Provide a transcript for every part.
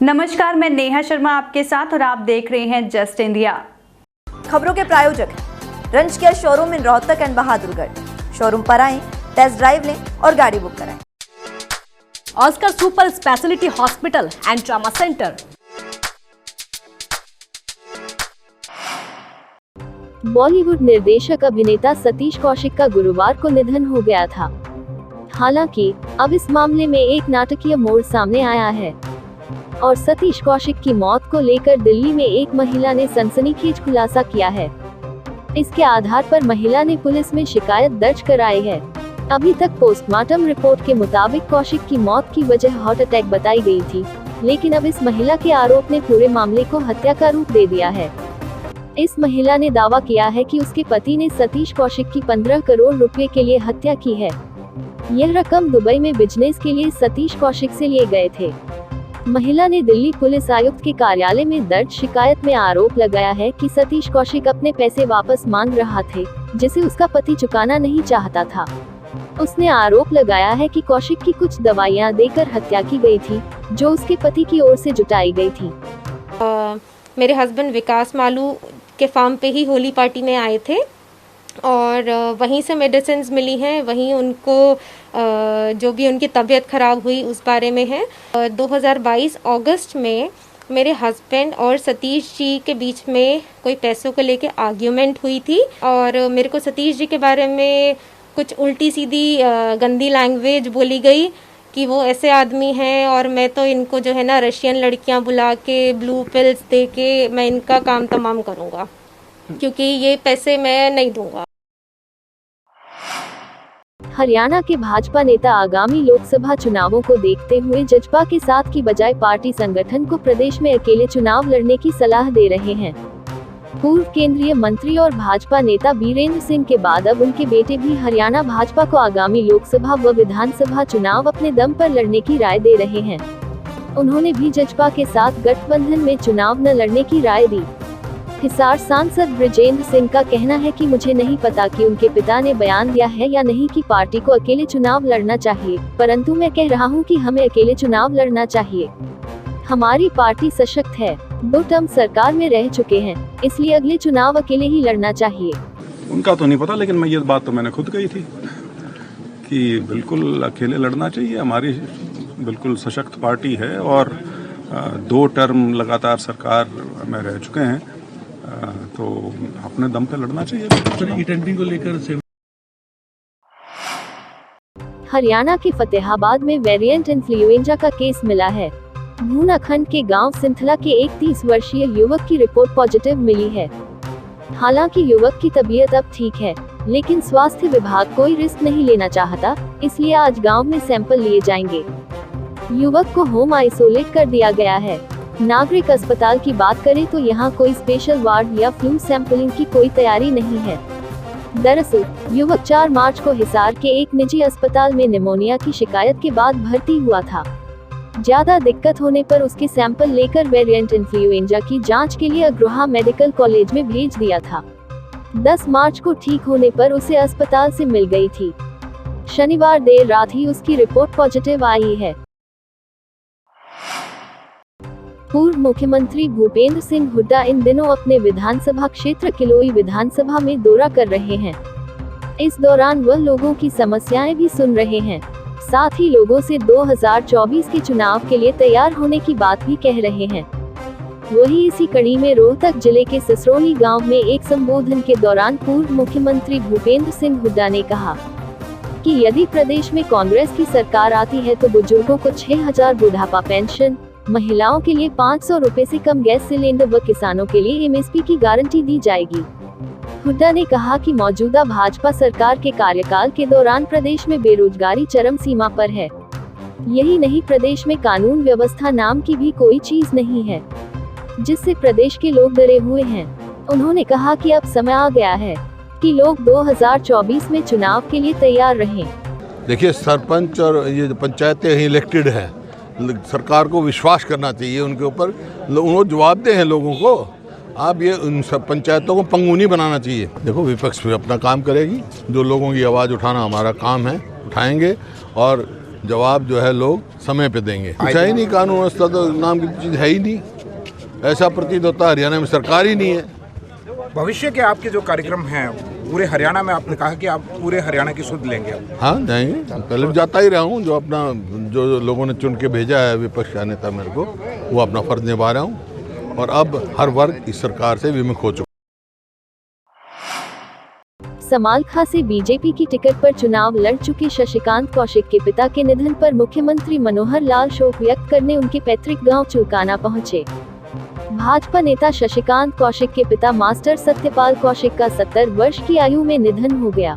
नमस्कार, मैं नेहा शर्मा आपके साथ और आप देख रहे हैं जस्ट इंडिया। खबरों के प्रायोजक हैं रंज care showroom in Rohtak and Bahadurgarh. Showroom पर आएं, टेस्ट ड्राइव लें और गाड़ी बुक कराएं। Oscar super speciality hospital and trauma centre. Bollywood निर्देशक अभिनेता सतीश कौशिक का गुरुवार को निधन हो गया था। हालांकि अब इस मामले में एक नाटकीय मोड़ सामने आया है और सतीश कौशिक की मौत को लेकर दिल्ली में एक महिला ने सनसनीखेज खुलासा किया है। इसके आधार पर महिला ने पुलिस में शिकायत दर्ज कराई है। अभी तक पोस्टमार्टम रिपोर्ट के मुताबिक कौशिक की मौत की वजह हार्ट अटैक बताई गई थी, लेकिन अब इस महिला के आरोप ने पूरे मामले को हत्या का रूप दे दिया है। इस महिला ने दावा किया है कि उसके पति ने सतीश कौशिक की 15 करोड़ रुपए के लिए हत्या की है। यह रकम दुबई में बिजनेस के लिए सतीश कौशिक से लिए गए थे। महिला ने दिल्ली पुलिस आयुक्त के कार्यालय में दर्ज शिकायत में आरोप लगाया है कि सतीश कौशिक अपने पैसे वापस मांग रहा थे, जिसे उसका पति चुकाना नहीं चाहता था। उसने आरोप लगाया है कि कौशिक की कुछ दवाइयां देकर हत्या की गई थी, जो उसके पति की ओर से जुटाई गई थी। मेरे हस्बैंड विकास मालू के फार्म पे ही होली पार्टी में आए थे और वहीं से मेडिसिन्स मिली हैं, वहीं उनको जो भी उनकी तबीयत ख़राब हुई उस बारे में है। 2022 अगस्त में मेरे हस्बैंड और सतीश जी के बीच में कोई पैसों को लेके आर्ग्यूमेंट हुई थी और मेरे को सतीश जी के बारे में कुछ उल्टी सीधी गंदी लैंग्वेज बोली गई कि वो ऐसे आदमी हैं और मैं तो इनको जो है ना रशियन लड़कियां बुला के ब्लू पिल्स दे के मैं इनका काम तमाम करूँगा, क्योंकि ये पैसे मैं नहीं दूंगा। हरियाणा के भाजपा नेता आगामी लोकसभा चुनावों को देखते हुए जजपा के साथ की बजाय पार्टी संगठन को प्रदेश में अकेले चुनाव लड़ने की सलाह दे रहे हैं। पूर्व केंद्रीय मंत्री और भाजपा नेता बीरेंद्र सिंह के बाद अब उनके बेटे भी हरियाणा भाजपा को आगामी लोकसभा व विधानसभा चुनाव अपने दम पर लड़ने की राय दे रहे हैं। उन्होंने भी जजपा के साथ गठबंधन में चुनाव न लड़ने की राय दी। हिसार सांसद ब्रिजेंद्र सिंह का कहना है कि मुझे नहीं पता कि उनके पिता ने बयान दिया है या नहीं कि पार्टी को अकेले चुनाव लड़ना चाहिए, परंतु मैं कह रहा हूं कि हमें अकेले चुनाव लड़ना चाहिए। हमारी पार्टी सशक्त है, 2 टर्म सरकार में रह चुके हैं, इसलिए अगले चुनाव अकेले ही लड़ना चाहिए। उनका तो नहीं पता, लेकिन मैं ये बात तो मैंने खुद कही थी कि बिल्कुल अकेले लड़ना चाहिए। हमारी बिल्कुल सशक्त पार्टी है और 2 टर्म लगातार सरकार में रह चुके हैं, तो अपने दम पे लड़ना चाहिए। टेंडिंग को लेकर हरियाणा के फतेहाबाद में वेरिएंट इन्फ्लुएंजा का केस मिला है। भूनाखंड के गांव सिंथला के एक 30 वर्षीय युवक की रिपोर्ट पॉजिटिव मिली है। हालांकि युवक की तबीयत अब ठीक है, लेकिन स्वास्थ्य विभाग कोई रिस्क नहीं लेना चाहता, इसलिए आज गांव में सैंपल लिए जाएंगे। युवक को होम आइसोलेट कर दिया गया है। नागरिक अस्पताल की बात करें तो यहाँ कोई स्पेशल वार्ड या फ्लू सैंपलिंग की कोई तैयारी नहीं है। दरअसल युवक 4 मार्च को हिसार के एक निजी अस्पताल में निमोनिया की शिकायत के बाद भर्ती हुआ था। ज्यादा दिक्कत होने पर उसके सैंपल लेकर वेरिएंट इन्फ्लुएंजा की जांच के लिए अग्रोहा मेडिकल कॉलेज में भेज दिया था। 10 मार्च को ठीक होने पर उसे अस्पताल से मिल गई थी। शनिवार देर रात ही उसकी रिपोर्ट पॉजिटिव आई है। पूर्व मुख्यमंत्री भूपेंद्र सिंह हुड्डा इन दिनों अपने विधानसभा क्षेत्र किलोई विधानसभा में दौरा कर रहे हैं। इस दौरान वह लोगों की समस्याएं भी सुन रहे हैं, साथ ही लोगों से 2024 के चुनाव के लिए तैयार होने की बात भी कह रहे हैं। वहीं इसी कड़ी में रोहतक जिले के सिसरोली गांव में एक संबोधन के दौरान पूर्व मुख्यमंत्री भूपेंद्र सिंह हुड्डा ने कहा कि यदि प्रदेश में कांग्रेस की सरकार आती है तो बुजुर्गों को 6000 बुढ़ापा पेंशन, महिलाओं के लिए 500 रुपए से कम गैस सिलेंडर व किसानों के लिए एमएसपी की गारंटी दी जाएगी। हुड्डा ने कहा कि मौजूदा भाजपा सरकार के कार्यकाल के दौरान प्रदेश में बेरोजगारी चरम सीमा पर है। यही नहीं, प्रदेश में कानून व्यवस्था नाम की भी कोई चीज नहीं है, जिससे प्रदेश के लोग डरे हुए हैं। उन्होंने कहा कि अब समय आ गया है कि लोग 2024 में चुनाव के लिए तैयार रहें। देखिए, सरपंच और ये पंचायतें इलेक्टेड है, सरकार को विश्वास करना चाहिए उनके ऊपर, उन्होंने जवाबदेह हैं लोगों को। आप ये उन सब पंचायतों को पंगुनी बनाना चाहिए। देखो, विपक्ष भी अपना काम करेगी, जो लोगों की आवाज़ उठाना हमारा काम है, उठाएंगे और जवाब जो है लोग समय पे देंगे। कुछ है ही नहीं, कानून व्यवस्था तो नाम की चीज़ है ही नहीं। ऐसा प्रतीत होता है हरियाणा में सरकार ही नहीं है। भविष्य के आपके जो कार्यक्रम हैं पूरे हरियाणा में, आपने कहा कि आप पूरे हरियाणा की सुध लेंगे। हाँ जाएंगे, पहले भी जाता ही रहा हूँ। जो अपना जो लोगों ने चुन के भेजा है विपक्ष का नेता मेरे को, वो अपना फर्ज निभा रहा हूँ और अब हर वर्ग इस सरकार से विमुख हो चुका। समालखा से बीजेपी की टिकट पर चुनाव लड़ चुके शशिकांत कौशिक के पिता के निधन पर मुख्यमंत्री मनोहर लाल शोक व्यक्त करने उनके पैतृक गांव चुलकाना पहुंचे। भाजपा नेता शशिकांत कौशिक के पिता मास्टर सत्यपाल कौशिक का 70 वर्ष की आयु में निधन हो गया।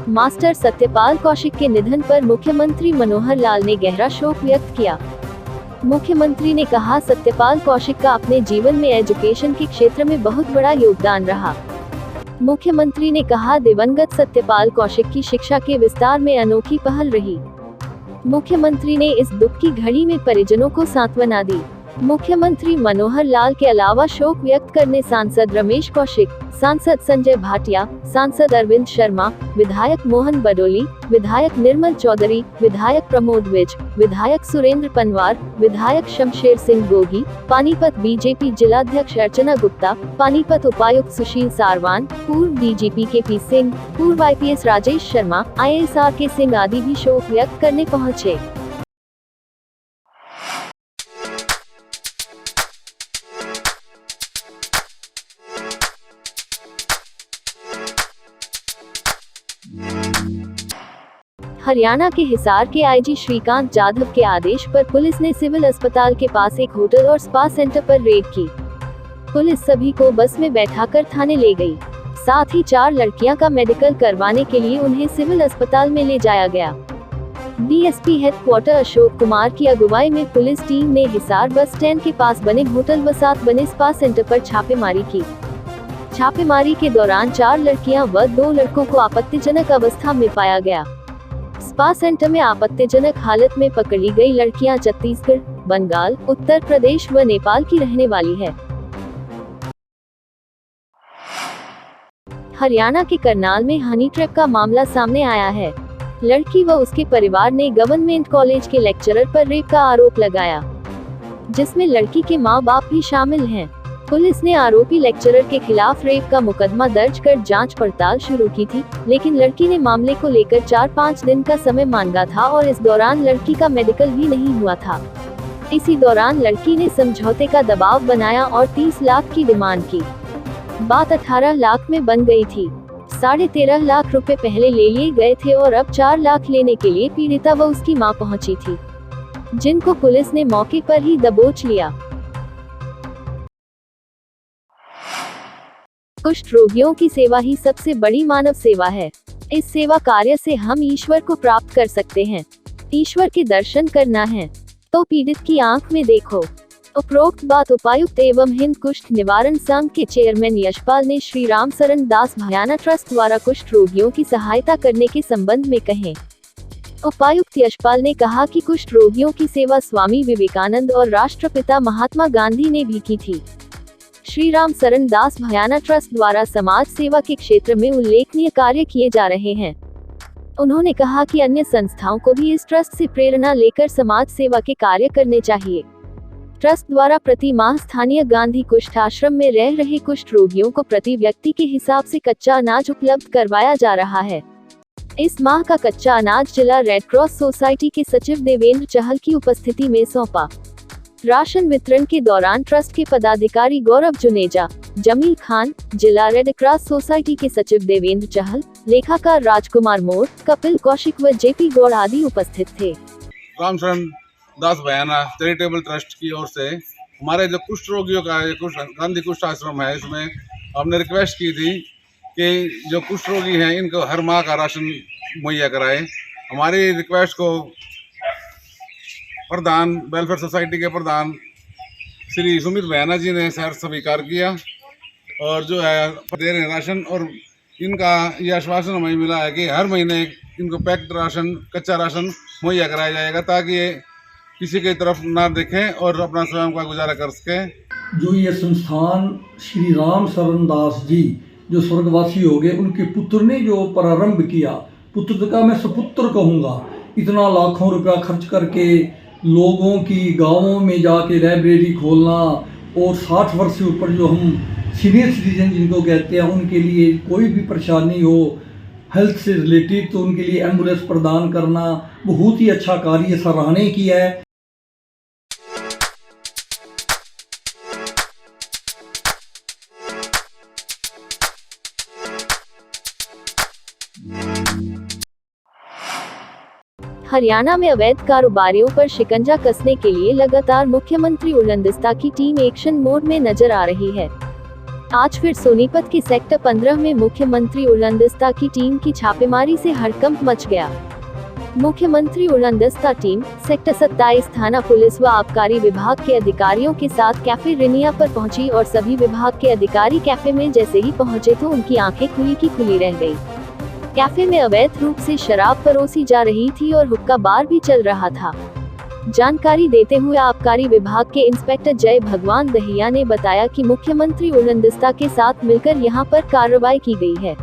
मास्टर सत्यपाल कौशिक के निधन पर मुख्यमंत्री मनोहर लाल ने गहरा शोक व्यक्त किया। मुख्यमंत्री ने कहा, सत्यपाल कौशिक का अपने जीवन में एजुकेशन के क्षेत्र में बहुत बड़ा योगदान रहा। मुख्यमंत्री ने कहा, दिवंगत सत्यपाल कौशिक की शिक्षा के विस्तार में अनोखी पहल रही। मुख्यमंत्री ने इस दुख की घड़ी में परिजनों को सांत्वना दी। मुख्यमंत्री मनोहर लाल के अलावा शोक व्यक्त करने सांसद रमेश कौशिक, सांसद संजय भाटिया, सांसद अरविंद शर्मा, विधायक मोहन बडोली, विधायक निर्मल चौधरी, विधायक प्रमोद विज, विधायक सुरेंद्र पनवार, विधायक शमशेर सिंह गोगी, पानीपत बीजेपी जिलाध्यक्ष अर्चना गुप्ता, पानीपत उपायुक्त सुशील सारवान, पूर्व डीजीपी के सिंह, पूर्व IPS Rajesh Sharma, IAS RK Singh आदि भी शोक व्यक्त करने पहुंचे। हरियाणा के हिसार के IG श्रीकांत जाधव के आदेश पर पुलिस ने सिविल अस्पताल के पास एक होटल और स्पा सेंटर पर रेड की। पुलिस सभी को बस में बैठाकर थाने ले गई। साथ ही 4 लड़कियां का मेडिकल करवाने के लिए उन्हें सिविल अस्पताल में ले जाया गया। DSP हेडक्वार्टर अशोक कुमार की अगुवाई में पुलिस टीम ने हिसार बस स्टैंड के पास बने होटल व साथ बने स्पा सेंटर पर छापेमारी की। छापेमारी के दौरान 4 लड़कियां व 2 लड़कों को आपत्तिजनक अवस्था में पाया गया। स्पा सेंटर में आपत्तिजनक हालत में पकड़ी गई लड़कियां छत्तीसगढ़, बंगाल, उत्तर प्रदेश व नेपाल की रहने वाली है। हरियाणा के करनाल में हनी ट्रैप का मामला सामने आया है। लड़की व उसके परिवार ने गवर्नमेंट कॉलेज के लेक्चरर पर रेप का आरोप लगाया, जिसमें लड़की के माँ बाप भी शामिल हैं। पुलिस ने आरोपी लेक्चरर के खिलाफ रेप का मुकदमा दर्ज कर जांच पड़ताल शुरू की थी, लेकिन लड़की ने मामले को लेकर 4-5 दिन का समय मांगा था और इस दौरान लड़की का मेडिकल भी नहीं हुआ था। इसी दौरान लड़की ने समझौते का दबाव बनाया और 30 लाख की डिमांड की। बात 18 लाख में बन गई थी। 13.5 लाख रुपए पहले ले लिए गए थे और अब 4 लाख लेने के लिए पीड़िता व उसकी मां पहुंची थी, जिनको पुलिस ने मौके पर ही दबोच लिया। कुष्ठ रोगियों की सेवा ही सबसे बड़ी मानव सेवा है। इस सेवा कार्य से हम ईश्वर को प्राप्त कर सकते हैं। ईश्वर के दर्शन करना है तो पीड़ित की आंख में देखो। उपरोक्त बात उपायुक्त एवं हिंद कुष्ठ निवारण संघ के चेयरमैन यशपाल ने श्री राम शरण दास भयाना ट्रस्ट द्वारा कुष्ठ रोगियों की सहायता करने के संबंध में कहे। उपायुक्त यशपाल ने कहा कि कुष्ठ रोगियों की सेवा स्वामी विवेकानंद और राष्ट्रपिता महात्मा गांधी ने भी की थी। श्री राम शरण दास भयाना ट्रस्ट द्वारा समाज सेवा के क्षेत्र में उल्लेखनीय कार्य किए जा रहे हैं। उन्होंने कहा कि अन्य संस्थाओं को भी इस ट्रस्ट से प्रेरणा लेकर समाज सेवा के कार्य करने चाहिए। ट्रस्ट द्वारा प्रति माह स्थानीय गांधी कुष्ठ आश्रम में रह रहे कुष्ठ रोगियों को प्रति व्यक्ति के हिसाब से कच्चा अनाज उपलब्ध करवाया जा रहा है। इस माह का कच्चा अनाज जिला रेड क्रॉस सोसाइटी के सचिव देवेंद्र चहल की उपस्थिति में सौंपा। राशन वितरण के दौरान ट्रस्ट के पदाधिकारी गौरव जुनेजा, जमील खान, जिला रेड क्रॉस सोसाइटी के सचिव देवेंद्र चहल, लेखाकार राजकुमार मोर, कपिल कौशिक व जेपी गौड़ आदि उपस्थित थे। राम शरण दास भयाना चैरिटेबल ट्रस्ट की ओर से हमारे जो कुष्ठ रोगियों का गांधी कुष्ठ आश्रम है, इसमें हमने रिक्वेस्ट की थी कि जो कुष्ठ रोगी हैं इनको हर माह का राशन मुहैया कराएं। हमारी रिक्वेस्ट को प्रधान वेलफेयर सोसाइटी के प्रधान श्री सुमित भयाना जी ने सर स्वीकार किया और जो है दे रहे राशन, और इनका यह आश्वासन हमें मिला है कि हर महीने इनको पैक्ड राशन, कच्चा राशन मुहैया कराया जाएगा ताकि ये किसी की तरफ ना देखें और अपना स्वयं का गुजारा कर सकें। जो ये संस्थान श्री राम शरण दास जी जो स्वर्गवासी हो गए, उनके पुत्र ने जो प्रारंभ किया, पुत्र का मैं सपुत्र कहूँगा, इतना लाखों रुपया खर्च करके लोगों की गांवों में जाके लाइब्रेरी खोलना, और 60 वर्ष से ऊपर जो हम सीनियर सिटीजन जिनको कहते हैं उनके लिए कोई भी परेशानी हो हेल्थ से रिलेटेड, तो उनके लिए एम्बुलेंस प्रदान करना बहुत ही अच्छा कार्य सराहनीय किया है। हरियाणा में अवैध कारोबारियों पर शिकंजा कसने के लिए लगातार मुख्यमंत्री उड़नदस्ता की टीम एक्शन मोड में नजर आ रही है। आज फिर सोनीपत के सेक्टर 15 में मुख्यमंत्री उड़नदस्ता की टीम की छापेमारी से हड़कंप मच गया। मुख्यमंत्री उड़नदस्ता टीम सेक्टर 27 थाना पुलिस व आबकारी विभाग के अधिकारियों के साथ कैफे रिनिया पर पहुंची और सभी विभाग के अधिकारी कैफे में जैसे ही पहुंचे तो उनकी आंखें खुली की खुली रह गई। कैफे में अवैध रूप से शराब परोसी जा रही थी और हुक्का बार भी चल रहा था। जानकारी देते हुए आबकारी विभाग के इंस्पेक्टर जय भगवान दहिया ने बताया कि मुख्यमंत्री उड़नदस्ता के साथ मिलकर यहां पर कार्रवाई की गई है।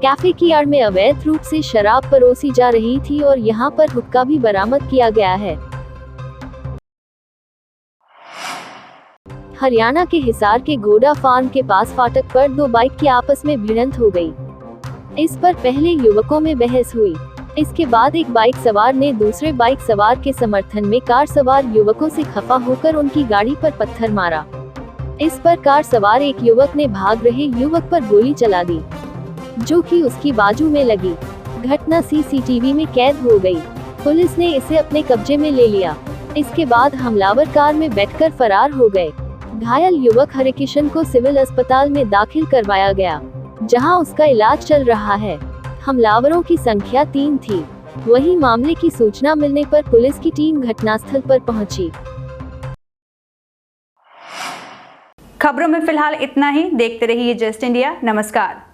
कैफे की आड़ में अवैध रूप से शराब परोसी जा रही थी और यहां पर हुक्का भी बरामद किया गया है। हरियाणा के हिसार के गोडा फार्म के पास फाटक पर दो बाइक की आपस में भिड़ंत हो गई। इस पर पहले युवकों में बहस हुई। इसके बाद एक बाइक सवार ने दूसरे बाइक सवार के समर्थन में कार सवार युवकों से खफा होकर उनकी गाड़ी पर पत्थर मारा। इस पर कार सवार एक युवक ने भाग रहे युवक पर गोली चला दी, जो कि उसकी बाजू में लगी। घटना सीसीटीवी में कैद हो गई। पुलिस ने इसे अपने कब्जे में ले लिया। इसके बाद हमलावर कार में बैठकर फरार हो गए। घायल युवक हरिकिशन को सिविल अस्पताल में दाखिल करवाया गया, जहां उसका इलाज चल रहा है। हमलावरों की संख्या 3 थी। वहीं मामले की सूचना मिलने पर पुलिस की टीम घटनास्थल पर पहुंची। खबरों में फिलहाल इतना ही। देखते रहिए जस्ट इंडिया। नमस्कार।